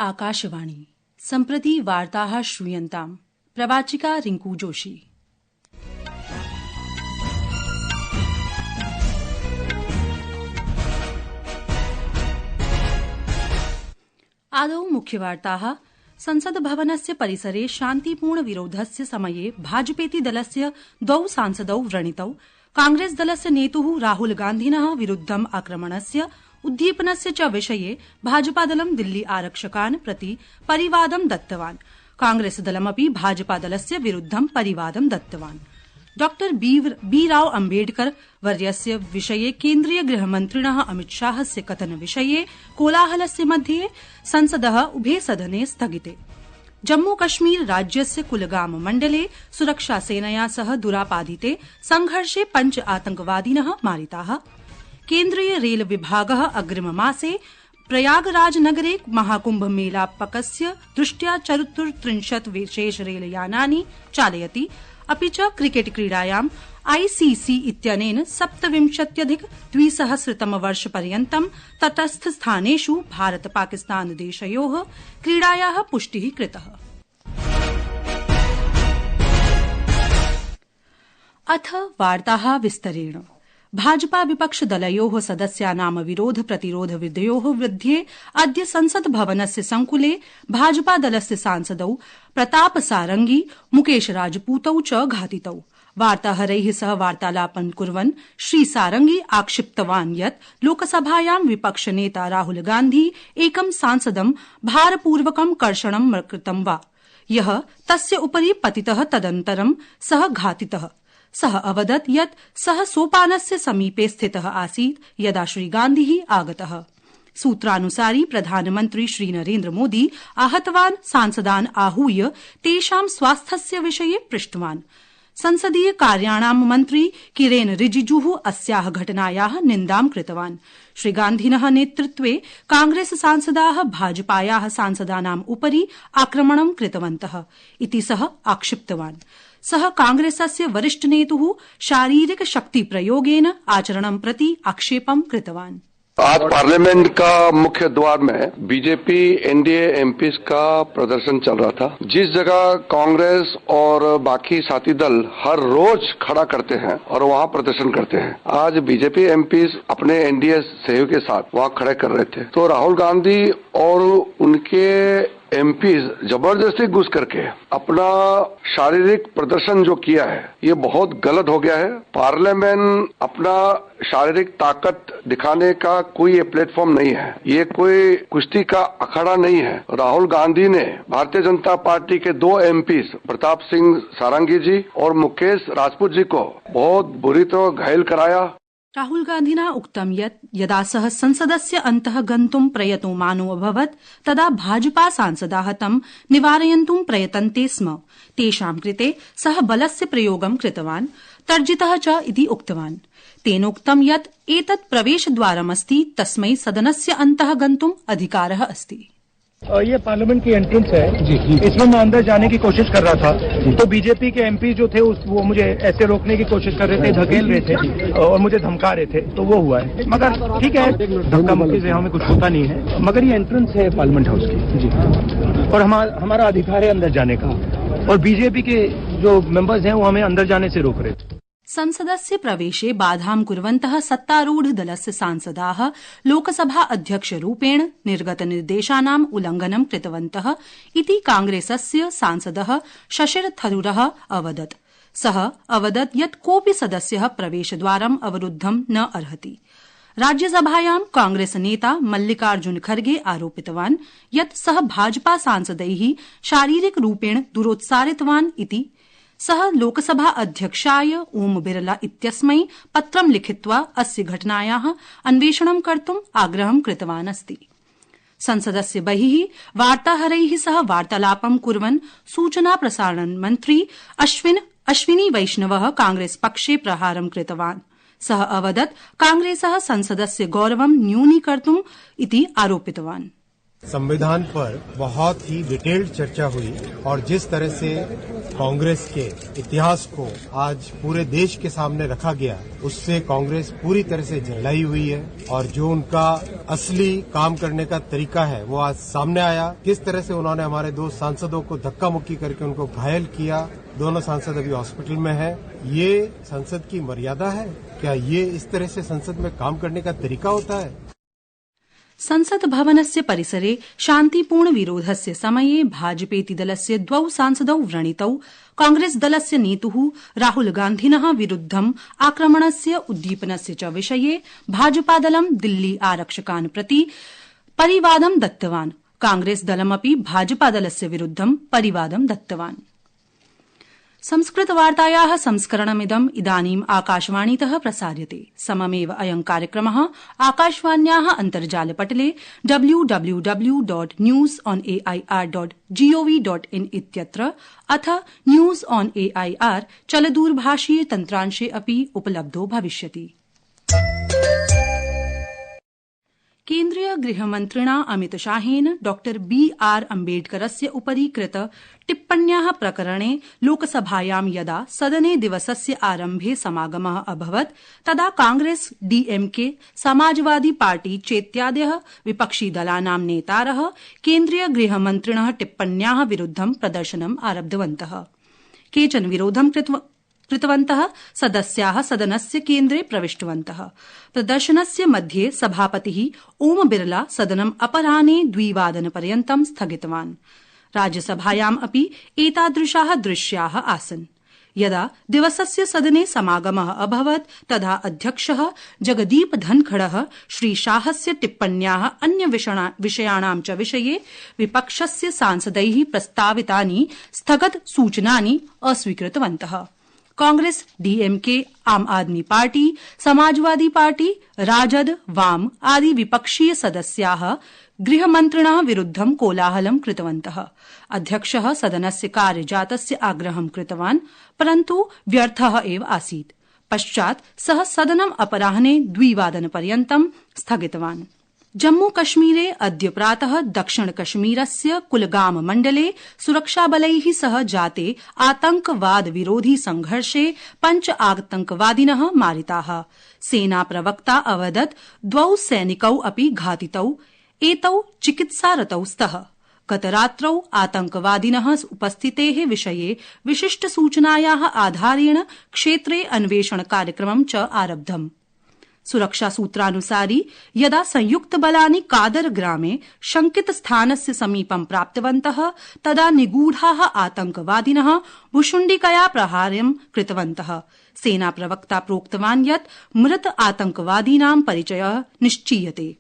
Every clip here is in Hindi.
आकाशवाणी सम्प्रति वार्ताः श्रूयन्ताम् प्रवाचिका रिंकू जोशी। आदौ मुख्यवार्ताः। संसद्भवनस्य परिसरे शान्तिपूर्ण विरोधस्य समये भाजपेति दलस्य द्वौ सांसदौ व्रणितौ। कांग्रेसदलस्य नेतुः राहुल गान्धिनः विरुद्धम् आक्रमणस्य उद्दीपनस्य च विषये भाजपादलं दिल्ली आरक्षकान् प्रति परिवादं दत्तवान्। कांग्रेसदलमपि भाजपादलस्य विरुद्धं परिवादं दत्तवान्। डॉ बी राव अम्बेडकर वर्यस्य विषये केन्द्रीय गृहमन्त्रिणः अमितशाहस्य कथन विषये कोलाहलस्य मध्ये संसदः उभे सदने स्थगिते। जम्मू कश्मीर राज्यस्य कुलगाम मण्डले सुरक्षासेनया सह दुरापादिते संघर्षे 5 आतंकवादिनः मारिताः। केन्द्रीय रेल विभागः अग्रिममासे प्रयागराज नगरे महाकुम्भ मेलापकस्य दृष्ट्या 34 विशेष रेलयानानि चालयति। अपि च क्रिकेट क्रीडायां आईसीसी इत्यनेन 27+2000 तटस्थस्थानेषु भारत पाकिस्तान देशयोः क्रीडायाः पुष्टिः कृतः। अथ वार्ताः विस्तरेण। भाजपा विपक्ष दलयोः सदस्यानां विरोध प्रतिरोध विधयोः मध्ये अद्य संसद भवनस्य संकुले भाजपा दलस्य सांसदौ प्रताप सारंगी मुकेश राजपूतौ च घातितौ। वार्ताहरैः सह वार्तालापं कुर्वन् श्री सारंगी आक्षिप्तवान् यत् लोकसभायां विपक्षनेता राहुल गान्धी एकं सांसदं भारपूर्वकं कर्षणं कृतं वा, यः तस्य उपरि पतितः तदनन्तरं सः घातितः। सः अवदत् यत् सः सोपानस्य समीपे स्थितः आसीत् यदा श्रीगान्धिः आगतः। सूत्रानुसारि प्रधानमन्त्री श्रीनरेन्द्र मोदी आहतवान् सांसदान् आहूय तेषां स्वास्थ्यस्य विषये पृष्टवान्। संसदीय कार्याणां मन्त्री किरेन रिजिजुः अस्याः घटनायाः निन्दां कृतवान्। श्रीगान्धिनः नेतृत्वे कांग्रेस सांसदाः भाजपायाः सांसदानाम् उपरि आक्रमणं कृतवन्तः इति सः आक्षिप्तवान्। सः कांग्रेसस्य वरिष्ठनेतुः शारीरिक शक्ति प्रयोगेन आचरणं प्रति आक्षेपं कृतवान्। आज पार्लियामेंट का मुख्य द्वार में बीजेपी एनडीए एमपीज का प्रदर्शन चल रहा था। जिस जगह कांग्रेस और बाकी साथी दल हर रोज खड़ा करते हैं और वहां प्रदर्शन करते हैं, आज बीजेपी एमपीज अपने एनडीए सहयोग के साथ वहां खड़े कर रहे थे। तो राहुल गांधी और उनके एमपीज जबरदस्ती घुस करके अपना शारीरिक प्रदर्शन जो किया है, ये बहुत गलत हो गया है। पार्लियामेंट अपना शारीरिक ताकत दिखाने का कोई ये प्लेटफॉर्म नहीं है, ये कोई कुश्ती का अखाड़ा नहीं है। राहुल गांधी ने भारतीय जनता पार्टी के 2 एमपीज प्रताप सिंह सारंगी जी और मुकेश राजपूत जी को बहुत बुरी तरह घायल कराया। राहुल गान्धिना उक्तं यत् यदा सः संसदस्य अन्तः गन्तुं प्रयतमानो अभवत् तदा भाजपा सांसदाः तं निवारयितुं प्रयतन्ते स्म। तेषां कृते सः बलस्य प्रयोगं कृतवान्, तर्जितः च इति उक्तवान्। तेनोक्तं यत् एतत् प्रवेशद्वारमस्ति, तस्मै सदनस्य अन्तः गन्तुम् अधिकारः अस्ति। ये पार्लियामेंट की एंट्रेंस है जी, इसमें मैं अंदर जाने की कोशिश कर रहा था तो बीजेपी के एमपी जो थे वो मुझे ऐसे रोकने की कोशिश कर रहे थे, धकेल रहे थे और मुझे धमका रहे थे, तो वो हुआ है। मगर ठीक है, धक्का मुक्की से हमें कुछ होता नहीं है, मगर ये एंट्रेंस है पार्लियामेंट हाउस की जी, और हमारा अधिकार है अंदर जाने का, और बीजेपी के जो मेंबर्स हैं वो हमें अंदर जाने से रोक रहे थे। संसदस्य प्रवेशे बाधां कुर्वन्तः सत्तारूढ दलस्य सांसदाः लोकसभा अध्यक्षरूपेण निर्गतनिर्देशानाम् उल्लङ्घनं कृतवन्तः इति कांग्रेसस्य सांसदः शशिर थरूरः अवदत्। सः अवदत् यत् कोऽपि सदस्यः प्रवेशद्वारम् अवरुद्धं न अर्हति। राज्यसभायां कांग्रेस नेता मल्लिकार्जुन खड़गे आरोपितवान् यत् सः भाजपा सांसदैः शारीरिक रूपेण दुरोत्सारितवान् इति। सः लोकसभा अध्यक्षाय ओम बिरला इत्यस्मै पत्रं लिखित्वा अस्य घटनायाः अन्वेषणं कर्तुम् आग्रहं कृतवान् अस्ति। संसदस्य बहिः वार्ताहरैः सह वार्तालापं कुर्वन् सूचना प्रसारण मन्त्री अश्विनी वैष्णवः कांग्रेस पक्षे प्रहारं कृतवान्। सः अवदत् कांग्रेसः संसदस्य गौरवं न्यूनीकर्तुम् इति आरोपितवान्। संविधान पर बहुत ही डिटेल्ड चर्चा हुई और जिस तरह से कांग्रेस के इतिहास को आज पूरे देश के सामने रखा गया, उससे कांग्रेस पूरी तरह से झल्लाई हुई है और जो उनका असली काम करने का तरीका है वो आज सामने आया। किस तरह से उन्होंने हमारे दो सांसदों को धक्का मुक्की करके उनको घायल किया। दोनों सांसद अभी हॉस्पिटल में हैं। ये संसद की मर्यादा है क्या? ये इस तरह से संसद में काम करने का तरीका होता है? संसद भवनस्य परिसरे शान्तिपूर्ण विरोधस्य समये भाजपेति दलस्य द्वौ सांसदौ व्रणितौ कांग्रेस दलस्य नेतुः राहुल गान्धिनः विरुद्धम् आक्रमणस्य उद्दीपनस्य च विषये भाजपादलं दिल्ली आरक्षकान् प्रति परिवादं दत्तवान्। कांग्रेस दलमपि भाजपादलस्य विरुद्धं परिवादं दत्तवान्। संस्कृतवार्तायाः संस्करणमिदम् इदानीम् आकाशवाणीतः प्रसार्यते। सममेव अयं कार्यक्रमः आकाशवाण्याः अन्तर्जालपटले www.newsonair.gov.in इत्यत्र अथ न्यूज ऑन एआईआर चलदूरभाषीय तन्त्रांशे अपि उपलब्धो भविष्यति। केन्द्रीय गृहमन्त्रिणा अमितशाहेन डॉ बी.आर. अम्बेडकरस्य उपरि कृत टिप्पण्याः प्रकरणे लोकसभायां यदा सदने दिवसस्य आरम्भे समागमः अभवत् तदा कांग्रेस, डीएमके, समाजवादी पार्टी चेत्यादयः विपक्षिदलानां नेतारः केन्द्रीय गृहमन्त्रिणः टिप्पण्याः विरुद्धं प्रदर्शनम् आरब्धवन्तः। केचन विरोधं कृतवन्तः सदस्याः सदनस्य केन्द्रे प्रविष्टवन्तः। प्रदर्शनस्य मध्ये सभापतिः ओम बिरला सदनम् अपराह्ने 2 पर्यन्तं स्थगितवान्। राज्यसभायाम् अपि एतादृशाः दृश्याः आसन्। यदा दिवसस्य सदने समागमः अभवत् तदा अध्यक्षः जगदीप धनखड़ः श्रीशाहस्य टिप्पण्याः अन्य विषयाणां च विषये विपक्षस्य सांसदैः प्रस्तावितानि स्थगत सूचनानि अस्वीकृतवन्तः। कांग्रेस, डीएमके, आम आदमी पार्टी, समाजवादी पार्टी, राजद, वाम आदि विपक्षीय सदस्याः गृहमन्त्रिणः विरुद्धं कोलाहलं कृतवन्तः। अध्यक्षः सदनस्य कार्यजातस्य आग्रहं कृतवान्, परन्तु व्यर्थः एव आसीत्। पश्चात् सः सदनम् अपराह्ने 2 पर्यन्तं स्थगितवान्। जम्मू कश्मीरे अद्य प्रातः दक्षिण कश्मीरस्य कुलगाम मण्डले सुरक्षाबलैः सह जाते आतंकवाद विरोधी संघर्षे 5 आतंकवादिनः मारिताः। सेना प्रवक्ता अवदत् 2 सैनिकौ अपि घातितौ। एतौ चिकित्सारतौ स्तः। गतरात्रौ आतंकवादिनः उपस्थितेः विषये विशिष्ट सूचनायाः आधारेण क्षेत्रे अन्वेषण कार्यक्रमं च आरब्धम्। सुरक्षासूत्रानुसारि यदा संयुक्तबलानि कादर ग्रामे शंकित स्थानस्य समीपं प्राप्तवन्तः तदा निगूढाः आतंकवादिनः भुशुण्डिकया प्रहारं कृतवन्तः। सेना प्रवक्ता प्रोक्तवान् यत् मृत आतंकवादीनां परिचयः निश्चीयते।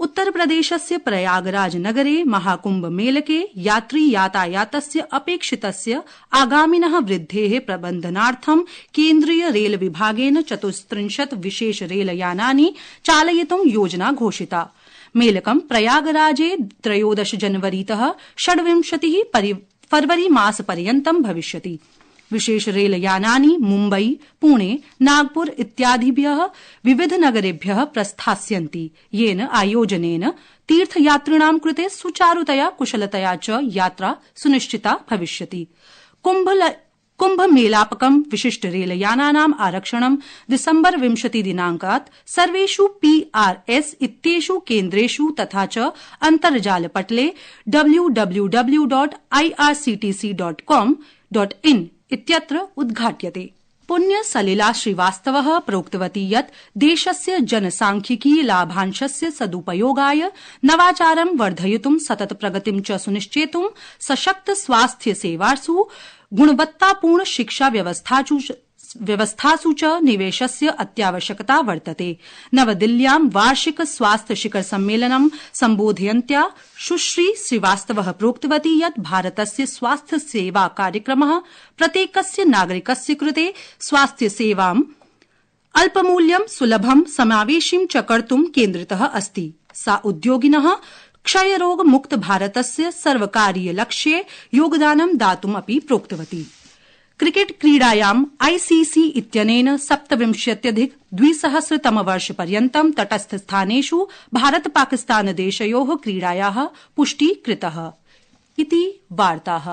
उत्तरप्रदेशस्य प्रयागराज नगरे महाकुंभ मेलके यात्री यातायातस्य अपेक्षितस्य आगामिनः वृद्धेः प्रबन्धनार्थं केन्द्रीय रेल विभागेन 34 विशेष रेलयानानि चालयितुं योजना घोषिता। मेलकं प्रयागराजे 13 जनवरीतः 26 फरवरी मासपर्यन्तं भविष्यति। विशेष रेलयानानि मुम्बई, पुणे, नागपुर इत्यादिभ्यः विविध नगरेभ्यः प्रस्थास्यन्ति, येन आयोजनेन तीर्थयात्रिणां कृते सुचारुतया कुशलतया च यात्रा सुनिश्चिता भविष्यति। कुम्भमेलापकं विशिष्ट रेलयानानाम् आरक्षणं दिसम्बर 20 दिनांकात् सर्वेषु PRS इत्येषु केन्द्रेषु तथा च अन्तर्जालपटले www.irctc.com.in इत्यत्र उद्घाट्यते। पुण्य सलिला श्रीवास्तवः प्रोक्तवती यत् देशस्य जनसांख्यिकीय लाभांशस्य सदुपयोगाय नवाचारं वर्धयितुं सतत प्रगतिं च सुनिश्चेतुं सशक्त स्वास्थ्य सेवासु गुणवत्तापूर्ण शिक्षा व्यवस्थासु च निवेशस्य अत्यावश्यकता वर्तते। नवदिल्ल्यां वार्षिक स्वास्थ्य शिखर सम्मेलनं सम्बोधयन्त्या सुश्री श्रीवास्तवः प्रोक्तवती यत् भारतस्य स्वास्थ्य सेवा कार्यक्रमः प्रत्येकस्य नागरिकस्य कृते स्वास्थ्य सेवां अल्पमूल्यं, सुलभं, समावेशीं च कर्तुं केन्द्रितः अस्ति। सा उद्योगिनः क्षयरोग मुक्त भारतस्य सर्वकारीय लक्ष्ये योगदानं दातुमपि प्रोक्तवती। क्रिकेट क्रीडायां आईसीसी इत्यनेन 27+200तमवर्षपर्यन्तं तटस्थस्थानेषु भारत पाकिस्तान देशयोः क्रीडायाः पुष्टिः कृतः इति वार्ताः।